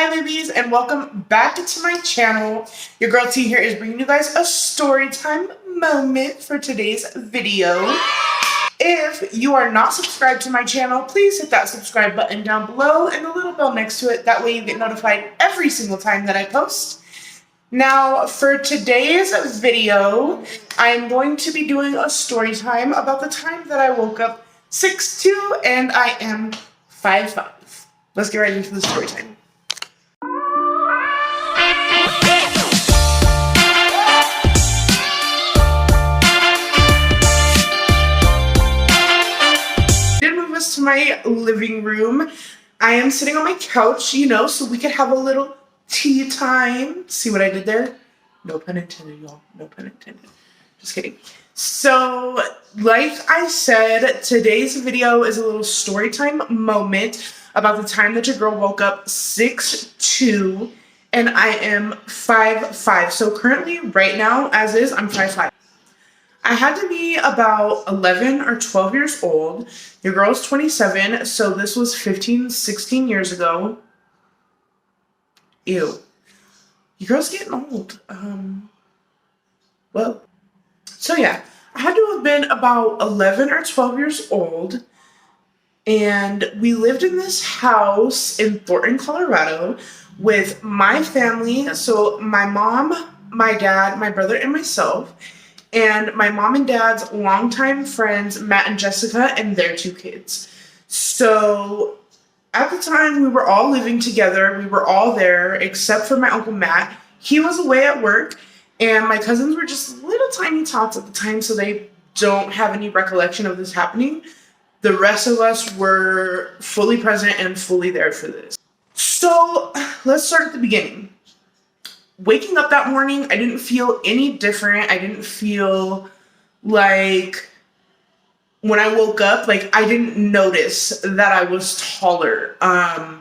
Hi babies, and welcome back to my channel. Your girl T here is bringing you guys a story time moment for today's video. If you are not subscribed to my channel, please hit that subscribe button down below and the little bell next to it. That way you get notified every single time that I post. Now, for today's video, I am going to be doing a story time about the time that I woke up 6'2" and I am 5'5". Let's get right into the story time. To my living room. I am sitting on my couch, you know, so we could have a little tea time. See what I did there? No pun intended, y'all. No pun intended. Just kidding. So, like I said, today's video is a little story time moment about the time that your girl woke up 6'2", and I am 5'5". So currently, right now, as is, I'm 5'5". I had to be about 11 or 12 years old. Your girl's 27, so this was 15, 16 years ago. Ew. Your girl's getting old. Well. So yeah, I had to have been about 11 or 12 years old. And we lived in this house in Thornton, Colorado with my family. So my mom, my dad, my brother, and myself. And my mom and dad's longtime friends, Matt and Jessica, and their 2 kids. So at the time, we were all living together. We were all there, except for my Uncle Matt. He was away at work, and my cousins were just little tiny tots at the time, so they don't have any recollection of this happening. The rest of us were fully present and fully there for this. So let's start at the beginning. Waking up that morning, I didn't feel any different. I didn't feel like when I woke up, like I didn't notice that I was taller. I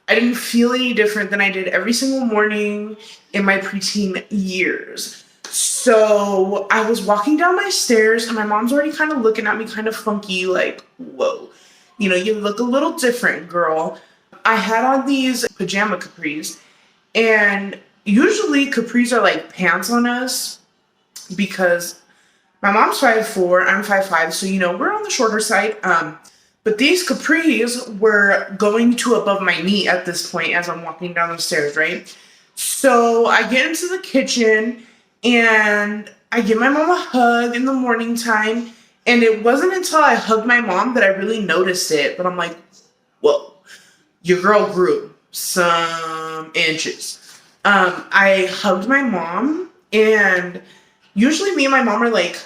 didn't feel any different than I did every single morning in my preteen years. So I was walking down my stairs and my mom's already kind of looking at me kind of funky, like, whoa, you know, you look a little different, girl. I had on these pajama capris, and usually capris are like pants on us because my mom's 5'4", I'm 5'5", so you know, we're on the shorter side. But these capris were going to above my knee at this point as I'm walking down the stairs, right? So I get into the kitchen and I give my mom a hug in the morning time, and it wasn't until I hugged my mom that I really noticed it. But I'm like, whoa, your girl grew some inches. I hugged my mom, and usually me and my mom are like,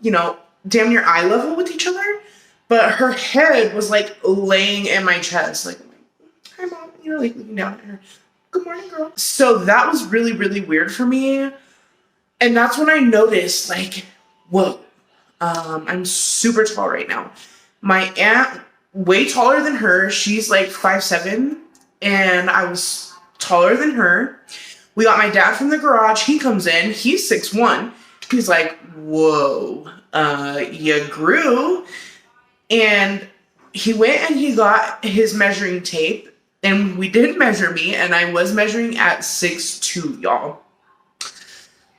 you know, damn near eye level with each other, but her head was like laying in my chest, like, hi mom, you know, like looking down at her, good morning girl. So that was really, really weird for me, and that's when I noticed, like, whoa, I'm super tall right now. My aunt, way taller than her, she's like 5'7", and I was taller than her. We got my dad from the garage. He comes in. He's 6'1". He's like, whoa, you grew. And he went and he got his measuring tape. And we did measure me. And I was measuring at 6'2", y'all.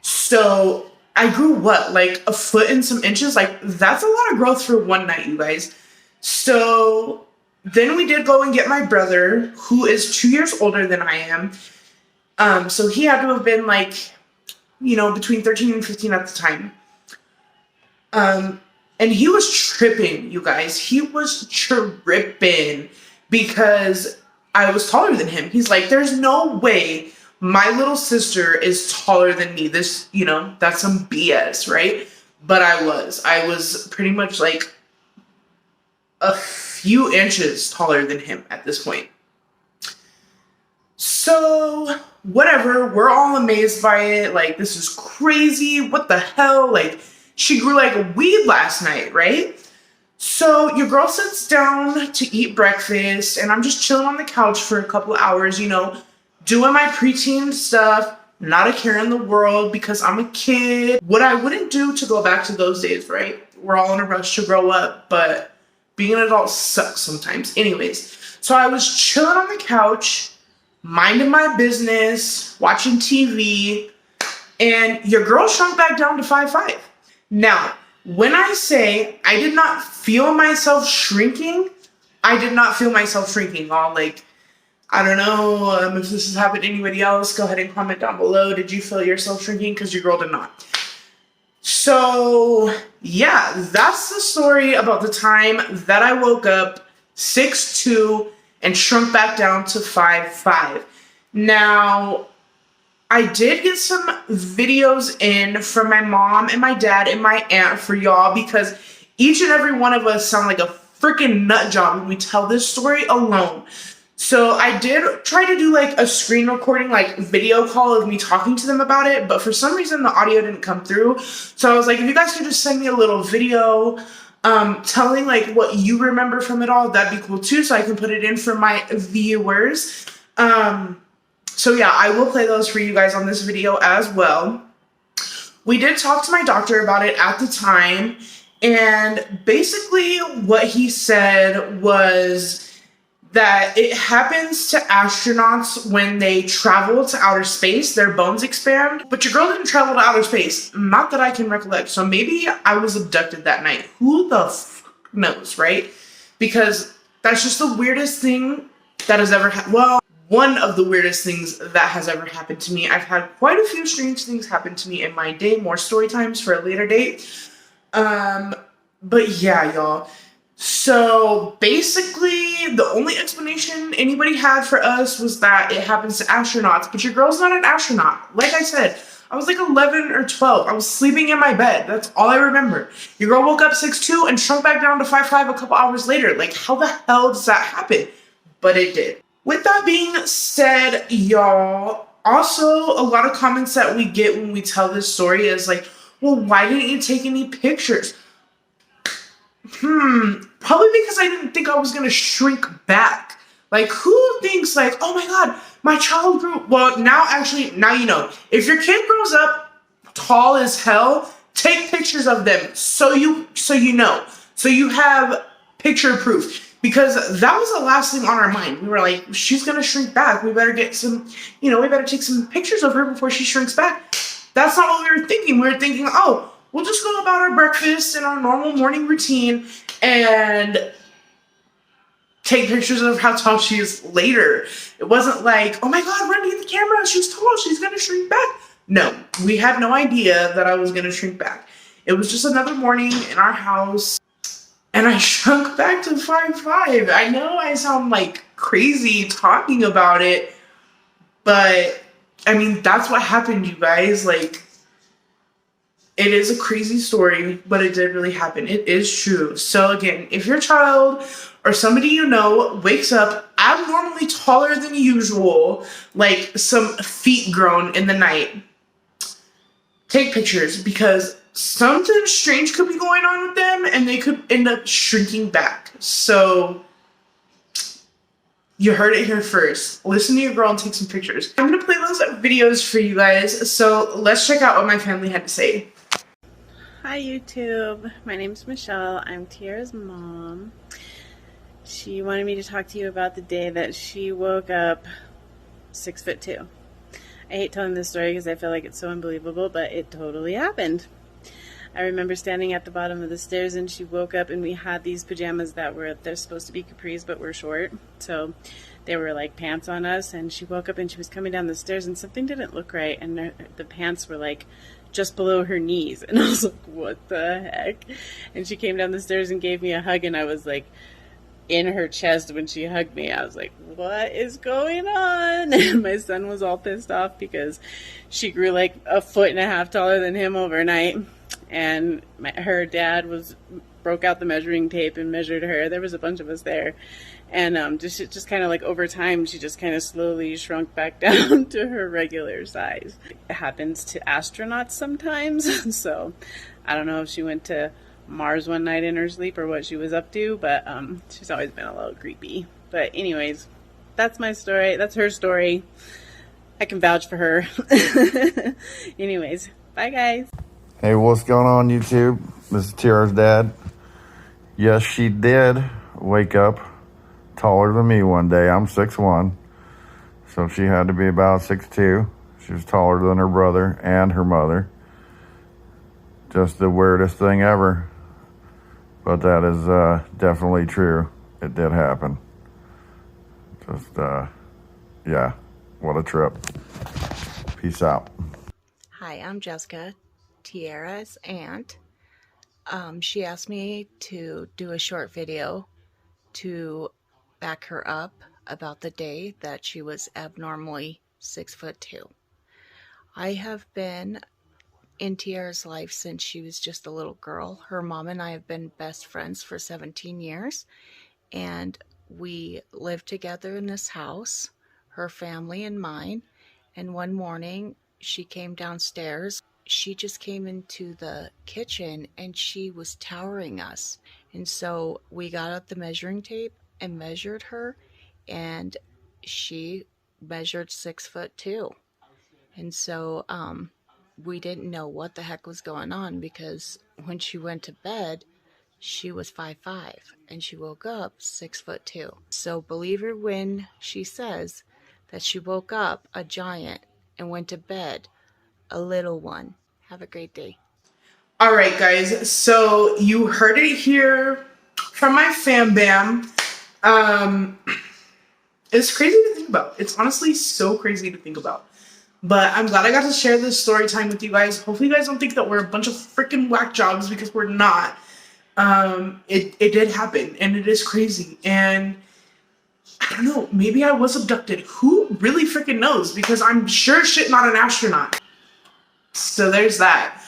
So I grew what? Like a foot and some inches? Like, that's a lot of growth for one night, you guys. So then we did go and get my brother, who is 2 years older than I am. So he had to have been like, you know, between 13 and 15 at the time. And he was tripping, you guys. He was tripping because I was taller than him. He's like, there's no way my little sister is taller than me. This, you know, that's some BS, right? But I was pretty much like a few inches taller than him at this point. So whatever, we're all amazed by it. Like, this is crazy. What the hell? Like, she grew like a weed last night, right? So your girl sits down to eat breakfast, and I'm just chilling on the couch for a couple of hours, you know, doing my preteen stuff, not a care in the world because I'm a kid. What I wouldn't do to go back to those days, right? We're all in a rush to grow up, but being an adult sucks sometimes. Anyways, so I was chilling on the couch, minding my business, watching TV, and your girl shrunk back down to 5'5". Now, when I say I did not feel myself shrinking, I did not feel myself shrinking. All like, I don't know if this has happened to anybody else. Go ahead and comment down below. Did you feel yourself shrinking? Because your girl did not. So, yeah, that's the story about the time that I woke up 6'2" and shrunk back down to 5'5". Now, I did get some videos in from my mom and my dad and my aunt for y'all because each and every one of us sound like a freaking nut job when we tell this story alone. So I did try to do like a screen recording, like video call of me talking to them about it, but for some reason the audio didn't come through. So I was like, if you guys could just send me a little video telling like what you remember from it all, that'd be cool too, so I can put it in for my viewers. So yeah, I will play those for you guys on this video as well. We did talk to my doctor about it at the time, and basically what he said was that it happens to astronauts when they travel to outer space, their bones expand, but your girl didn't travel to outer space, not that I can recollect, so maybe I was abducted that night. Who the fuck knows, right? Because that's just the weirdest thing that has ever happened. Well, one of the weirdest things that has ever happened to me. I've had quite a few strange things happen to me in my day, more story times for a later date. But yeah, y'all. So basically, the only explanation anybody had for us was that it happens to astronauts, but your girl's not an astronaut. Like I said, I was like 11 or 12. I was sleeping in my bed. That's all I remember. Your girl woke up 6'2" and shrunk back down to 5'5" a couple hours later. Like, how the hell does that happen? But it did. With that being said, y'all, also a lot of comments that we get when we tell this story is like, well, why didn't you take any pictures? Probably because I didn't think I was going to shrink back. Like, who thinks like, oh my God, my child grew, well, now you know. If your kid grows up tall as hell, take pictures of them so you know. So you have picture proof. Because that was the last thing on our mind. We were like, she's going to shrink back. We better get some, we better take some pictures of her before she shrinks back. That's not what we were thinking. We were thinking, oh, we'll just go about our breakfast and our normal morning routine and take pictures of how tall she is later. It wasn't like, oh my God, run to get the camera. She's tall. She's going to shrink back. No, we had no idea that I was going to shrink back. It was just another morning in our house. And I shrunk back to 5'5". I know I sound like crazy talking about it, but I mean, that's what happened, you guys. Like, it is a crazy story, but it did really happen. It is true. So again, if your child or somebody you know wakes up abnormally taller than usual, like some feet grown in the night, take pictures because something strange could be going on with them and they could end up shrinking back. So you heard it here first. Listen to your girl and take some pictures. I'm going to play those videos for you guys. So let's check out what my family had to say. Hi YouTube, my name's Michelle. I'm Tiara's mom. She wanted me to talk to you about the day that she woke up 6'2". I hate telling this story because I feel like it's so unbelievable, but it totally happened. I remember standing at the bottom of the stairs and she woke up and we had these pajamas that they're supposed to be capris but were short. So they were like pants on us, and she woke up and she was coming down the stairs and something didn't look right, and the pants were like just below her knees. And I was like, what the heck? And she came down the stairs and gave me a hug, and I was like in her chest when she hugged me. I was like, what is going on? And my son was all pissed off because she grew like 1.5 feet taller than him overnight. And her dad broke out the measuring tape and measured her. There was a bunch of us there. And just kind of like over time, she just kind of slowly shrunk back down to her regular size. It happens to astronauts sometimes. So I don't know if she went to Mars one night in her sleep or what she was up to, but she's always been a little creepy. But anyways, that's my story. That's her story. I can vouch for her. Anyways, bye guys. Hey, what's going on YouTube? This is Tiara's dad. Yes, she did wake up taller than me one day. I'm 6'1". So she had to be about 6'2". She was taller than her brother and her mother. Just the weirdest thing ever. But that is definitely true. It did happen. Just, yeah, what a trip. Peace out. Hi, I'm Jessica, Tierras Aunt. She asked me to do a short video to back her up about the day that she was abnormally 6'2". I have been in Tierra's life since she was just a little girl. Her mom and I have been best friends for 17 years, and we lived together in this house, her family and mine. And one morning she came downstairs. She just came into the kitchen and she was towering us. And so we got out the measuring tape and measured her, and she measured 6'2". And so we didn't know what the heck was going on, because when she went to bed, she was 5'5", and she woke up 6'2". So believe her when she says that she woke up a giant and went to bed a little one. Have a great day. All right, guys. So you heard it here from my fam bam. It's crazy to think about. It's honestly so crazy to think about. But I'm glad I got to share this story time with you guys. Hopefully you guys don't think that we're a bunch of freaking whack jobs, because we're not. It did happen, and it is crazy. And I don't know, maybe I was abducted. Who really freaking knows? Because I'm sure shit not an astronaut. So there's that.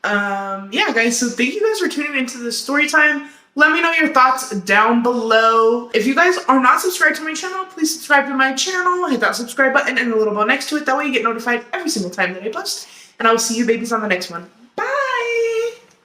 Yeah, guys, so thank you guys for tuning into this story time. Let me know your thoughts down below. If you guys are not subscribed to my channel, please subscribe to my channel. Hit that subscribe button and the little bell next to it. That way you get notified every single time that I post. And I will see you babies on the next one.